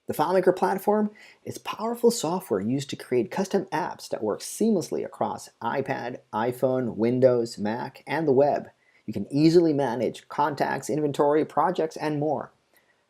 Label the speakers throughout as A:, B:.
A: The FileMaker platform is powerful software used to create custom apps that work seamlessly across iPad, iPhone, Windows, Mac, and the web. You can easily manage contacts, inventory, projects, and more.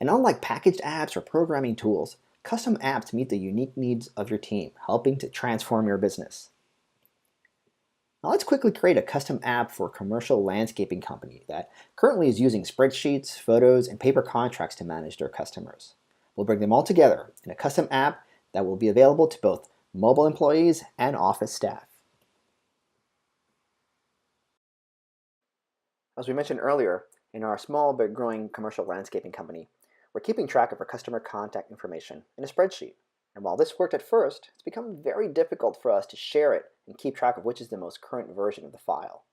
A: And unlike packaged apps or programming tools, custom apps meet the unique needs of your team, helping to transform your business. Now let's quickly create a custom app for a commercial landscaping company that currently is using spreadsheets, photos, and paper contracts to manage their customers. We'll bring them all together in a custom app that will be available to both mobile employees and office staff. As we mentioned earlier, in our small but growing commercial landscaping company, we're keeping track of our customer contact information in a spreadsheet. And while this worked at first, it's become very difficult for us to share it and keep track of which is the most current version of the file.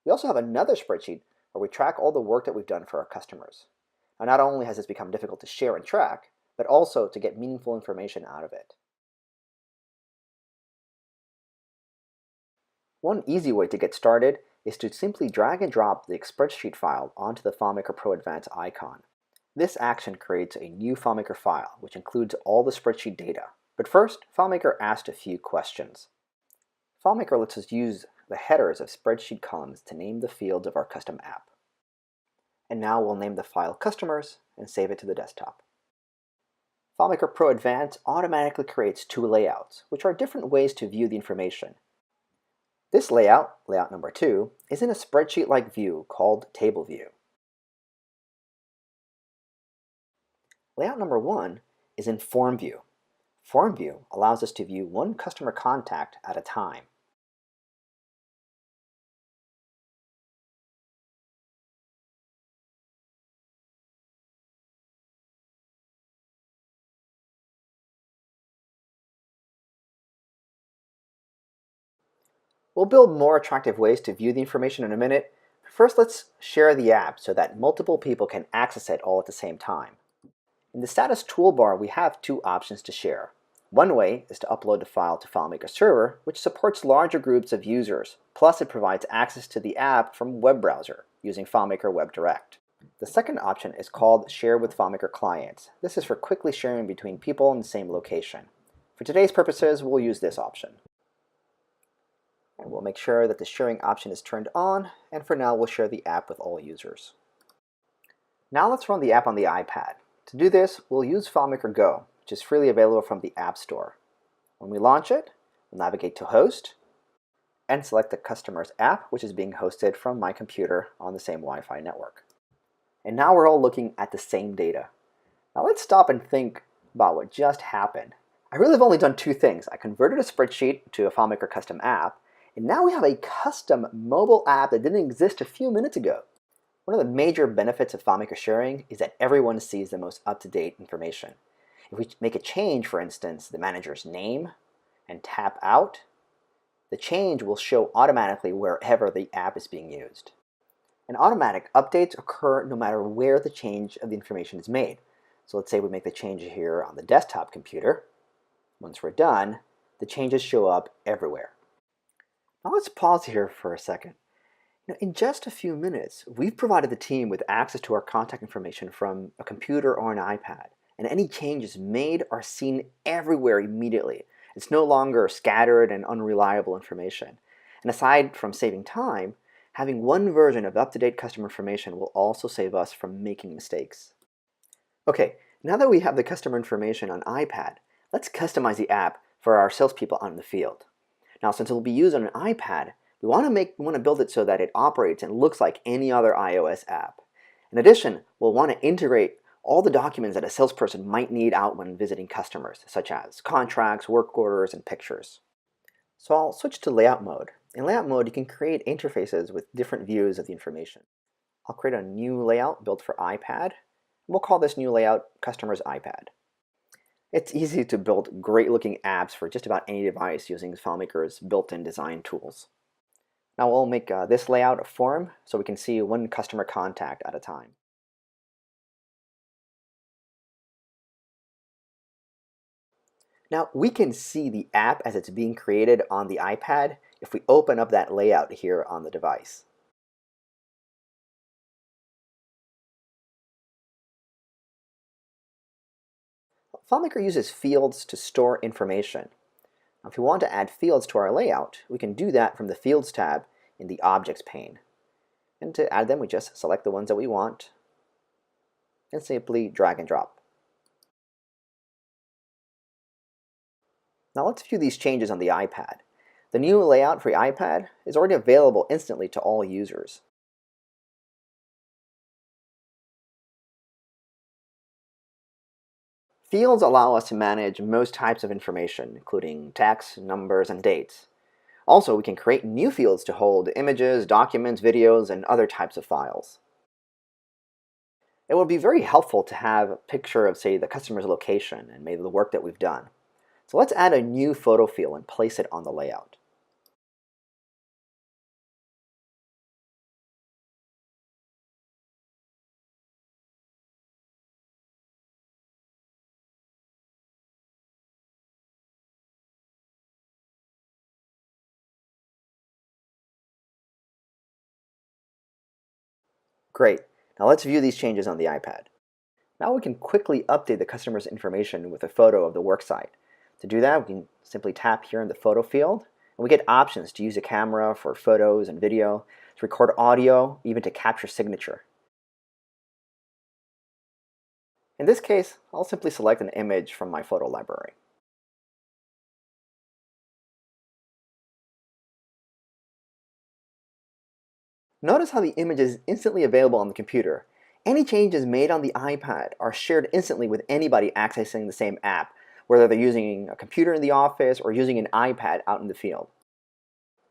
A: We also have another spreadsheet where we track all the work that we've done for our customers. Now, not only has this become difficult to share and track, but also to get meaningful information out of it. One easy way to get started is to simply drag and drop the spreadsheet file onto the FileMaker Pro Advanced icon. This action creates a new FileMaker file, which includes all the spreadsheet data. But first, FileMaker asked a few questions. FileMaker lets us use the headers of spreadsheet columns to name the fields of our custom app. And now we'll name the file Customers and save it to the desktop. FileMaker Pro Advanced automatically creates two layouts, which are different ways to view the information. This layout, layout number 2, is in a spreadsheet-like view called Table View. Layout number 1 is in Form View. Form View allows us to view one customer contact at a time. We'll build more attractive ways to view the information in a minute. First, let's share the app so that multiple people can access it all at the same time. In the status toolbar, we have two options to share. One way is to upload the file to FileMaker Server, which supports larger groups of users, plus it provides access to the app from web browser using FileMaker WebDirect. The second option is called Share with FileMaker Clients. This is for quickly sharing between people in the same location. For today's purposes, we'll use this option. And we'll make sure that the sharing option is turned on, and for now we'll share the app with all users. Now let's run the app on the iPad. To do this, we'll use FileMaker Go, which is freely available from the App Store. When we launch it, we'll navigate to Host, and select the customer's app, which is being hosted from my computer on the same Wi-Fi network. And now we're all looking at the same data. Now let's stop and think about what just happened. I really have only done two things. I converted a spreadsheet to a FileMaker custom app, and now we have a custom mobile app that didn't exist a few minutes ago. One of the major benefits of FileMaker sharing is that everyone sees the most up-to-date information. If we make a change, for instance, the manager's name, and tap out, the change will show automatically wherever the app is being used. And automatic updates occur no matter where the change of the information is made. So let's say we make the change here on the desktop computer. Once we're done, the changes show up everywhere. Now let's pause here for a second. In just a few minutes, we've provided the team with access to our contact information from a computer or an iPad, and any changes made are seen everywhere immediately. It's no longer scattered and unreliable information. And aside from saving time, having one version of up-to-date customer information will also save us from making mistakes. Okay, now that we have the customer information on iPad, let's customize the app for our salespeople out in the field. Now, since it will be used on an iPad, we want to build it so that it operates and looks like any other iOS app. In addition, we'll want to integrate all the documents that a salesperson might need out when visiting customers, such as contracts, work orders, and pictures. So I'll switch to layout mode. In layout mode, you can create interfaces with different views of the information. I'll create a new layout built for iPad. We'll call this new layout Customer's iPad. It's easy to build great-looking apps for just about any device using FileMaker's built-in design tools. Now we'll make this layout a form so we can see one customer contact at a time. Now we can see the app as it's being created on the iPad if we open up that layout here on the device. FileMaker uses fields to store information. Now, if we want to add fields to our layout, we can do that from the Fields tab in the Objects pane. And to add them, we just select the ones that we want and simply drag and drop. Now let's view these changes on the iPad. The new layout for the iPad is already available instantly to all users. Fields allow us to manage most types of information, including text, numbers, and dates. Also, we can create new fields to hold images, documents, videos, and other types of files. It would be very helpful to have a picture of, say, the customer's location and maybe the work that we've done. So let's add a new photo field and place it on the layout. Great. Now let's view these changes on the iPad. Now we can quickly update the customer's information with a photo of the worksite. To do that, we can simply tap here in the photo field, and we get options to use a camera for photos and video, to record audio, even to capture signature. In this case, I'll simply select an image from my photo library. Notice how the image is instantly available on the computer. Any changes made on the iPad are shared instantly with anybody accessing the same app, whether they're using a computer in the office or using an iPad out in the field.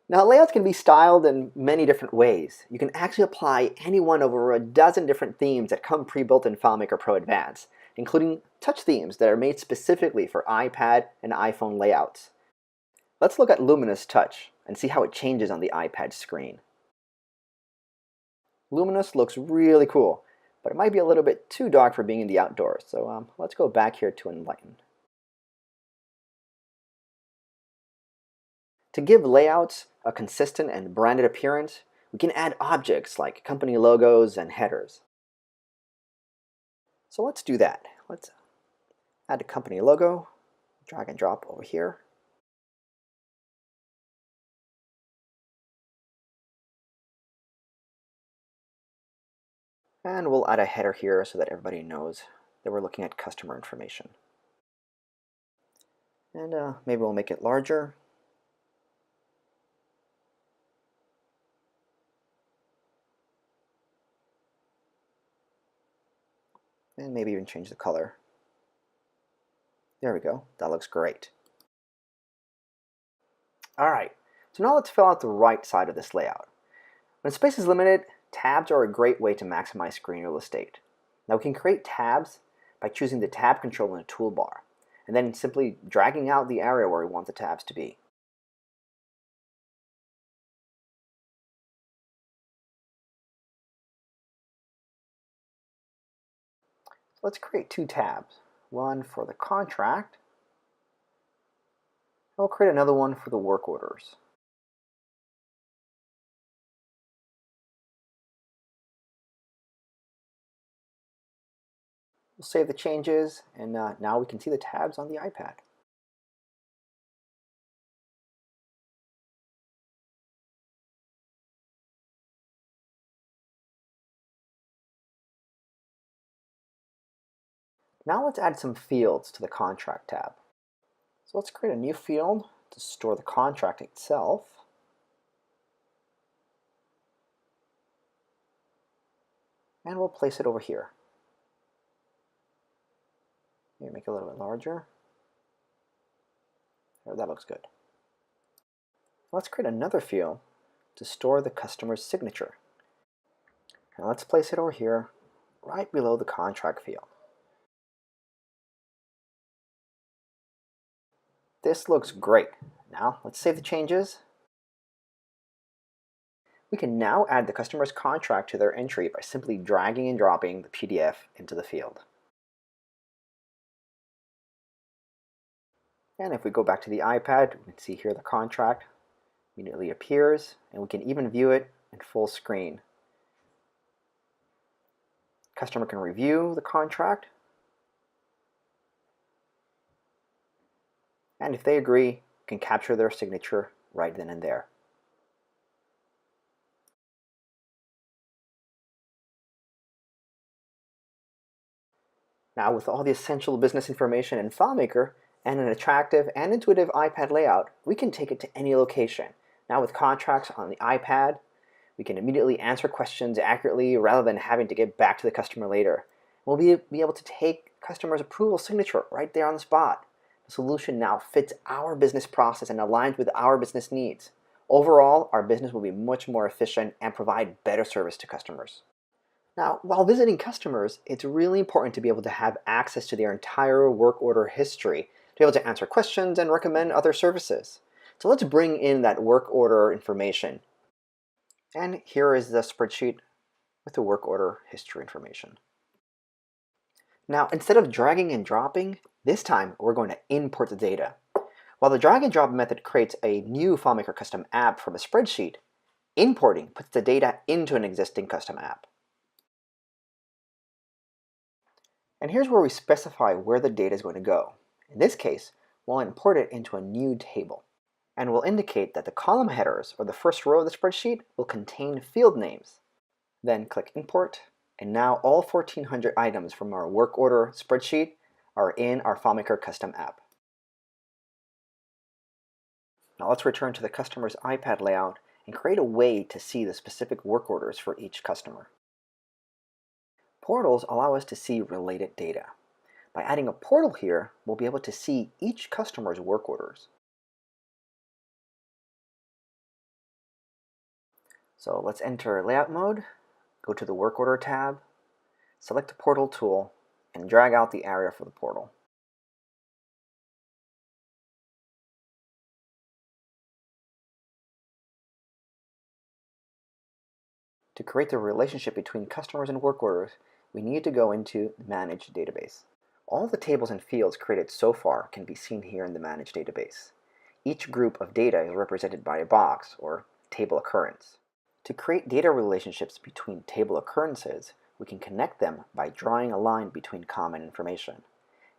A: Now, layouts can be styled in many different ways. You can actually apply any one of over a dozen different themes that come pre-built in FileMaker Pro Advanced, including touch themes that are made specifically for iPad and iPhone layouts. Let's look at Luminous Touch and see how it changes on the iPad screen. Luminous looks really cool, but it might be a little bit too dark for being in the outdoors, so let's go back here to Enlighten. To give layouts a consistent and branded appearance, we can add objects like company logos and headers. So let's do that. Let's add a company logo, drag and drop over here. And we'll add a header here so that everybody knows that we're looking at customer information. And maybe we'll make it larger. And maybe even change the color. There we go. That looks great. All right, so now let's fill out the right side of this layout. When space is limited, tabs are a great way to maximize screen real estate. Now we can create tabs by choosing the tab control in the toolbar, and then simply dragging out the area where we want the tabs to be. So let's create two tabs, one for the contract, and we'll create another one for the work orders. We'll save the changes, and now we can see the tabs on the iPad. Now let's add some fields to the contract tab. So let's create a new field to store the contract itself. And we'll place it over here. Maybe make it a little bit larger. Oh, that looks good. Let's create another field to store the customer's signature. And let's place it over here, right below the contract field. This looks great. Now let's save the changes. We can now add the customer's contract to their entry by simply dragging and dropping the PDF into the field. And if we go back to the iPad, we can see here the contract immediately appears, and we can even view it in full screen. Customer can review the contract, And if they agree, you can capture their signature right then and there. Now, with all the essential business information in FileMaker and an attractive and intuitive iPad layout, we can take it to any location. Now, with contracts on the iPad, we can immediately answer questions accurately rather than having to get back to the customer later. We'll be able to take customers' approval signature right there on the spot. The solution now fits our business process and aligns with our business needs. Overall, our business will be much more efficient and provide better service to customers. Now, while visiting customers, it's really important to be able to have access to their entire work order history, to be able to answer questions and recommend other services. So let's bring in that work order information. And here is the spreadsheet with the work order history information. Now, instead of dragging and dropping, this time we're going to import the data. While the drag and drop method creates a new FileMaker custom app from a spreadsheet, importing puts the data into an existing custom app. And here's where we specify where the data is going to go. In this case, we'll import it into a new table. And we'll indicate that the column headers, or the first row of the spreadsheet, will contain field names. Then click Import, and now all 1,400 items from our work order spreadsheet are in our FileMaker custom app. Now let's return to the customer's iPad layout and create a way to see the specific work orders for each customer. Portals allow us to see related data. By adding a portal here, we'll be able to see each customer's work orders. So let's enter Layout mode, go to the Work Order tab, select the Portal tool, and drag out the area for the portal. To create the relationship between customers and work orders, we need to go into Manage Database. All the tables and fields created so far can be seen here in the Manage Database. Each group of data is represented by a box, or table occurrence. To create data relationships between table occurrences, we can connect them by drawing a line between common information.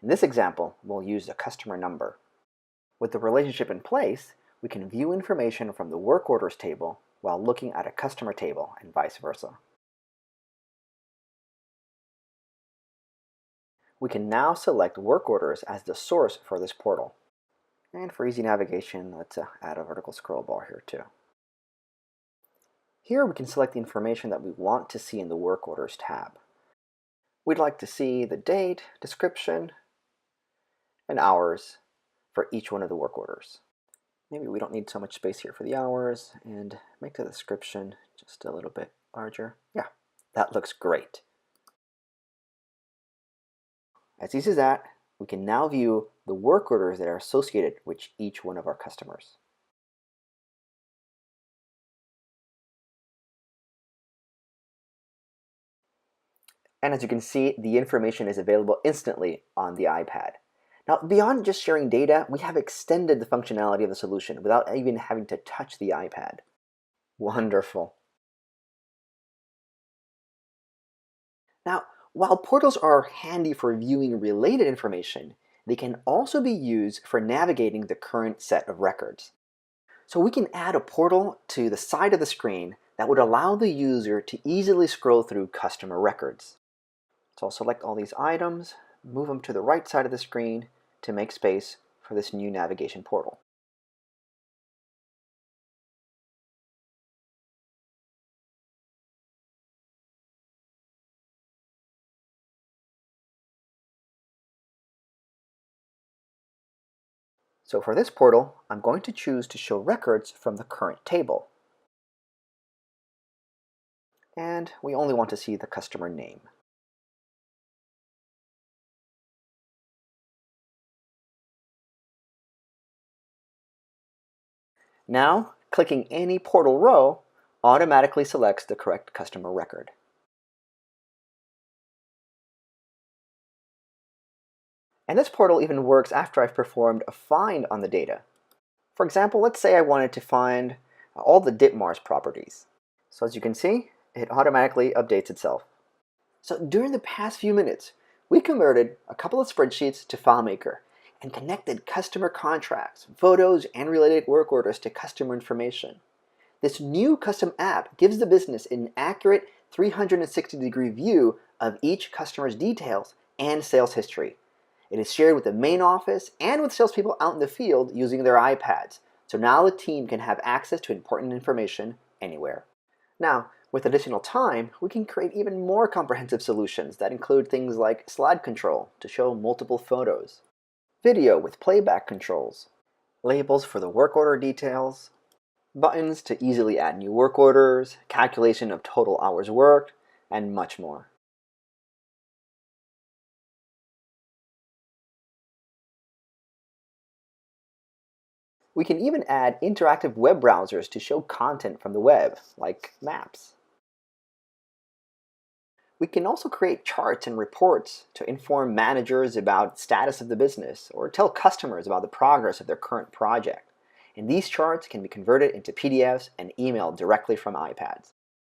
A: In this example, we'll use the customer number. With the relationship in place, we can view information from the work orders table while looking at a customer table and vice versa. We can now select work orders as the source for this portal. And for easy navigation, let's add a vertical scroll bar here too. Here we can select the information that we want to see in the Work Orders tab. We'd like to see the date, description, and hours for each one of the work orders. Maybe we don't need so much space here for the hours, and make the description just a little bit larger. Yeah, that looks great. As easy as that, we can now view the work orders that are associated with each one of our customers. And as you can see, the information is available instantly on the iPad. Now, beyond just sharing data, we have extended the functionality of the solution without even having to touch the iPad. Wonderful. Now, while portals are handy for viewing related information, they can also be used for navigating the current set of records. So we can add a portal to the side of the screen that would allow the user to easily scroll through customer records. So I'll select all these items, move them to the right side of the screen to make space for this new navigation portal. So for this portal, I'm going to choose to show records from the current table. And we only want to see the customer name. Now, clicking any portal row automatically selects the correct customer record. And this portal even works after I've performed a find on the data. For example, let's say I wanted to find all the DITMARS properties. So as you can see, it automatically updates itself. So during the past few minutes, we converted a couple of spreadsheets to FileMaker, and connected customer contracts, photos, and related work orders to customer information. This new custom app gives the business an accurate 360-degree view of each customer's details and sales history. It is shared with the main office and with salespeople out in the field using their iPads, so now the team can have access to important information anywhere. Now, with additional time, we can create even more comprehensive solutions that include things like slide control to show multiple photos, video with playback controls, labels for the work order details, buttons to easily add new work orders, calculation of total hours worked, and much more. We can even add interactive web browsers to show content from the web, like maps. We can also create charts and reports to inform managers about the status of the business or tell customers about the progress of their current project. And these charts can be converted into PDFs and emailed directly from iPads.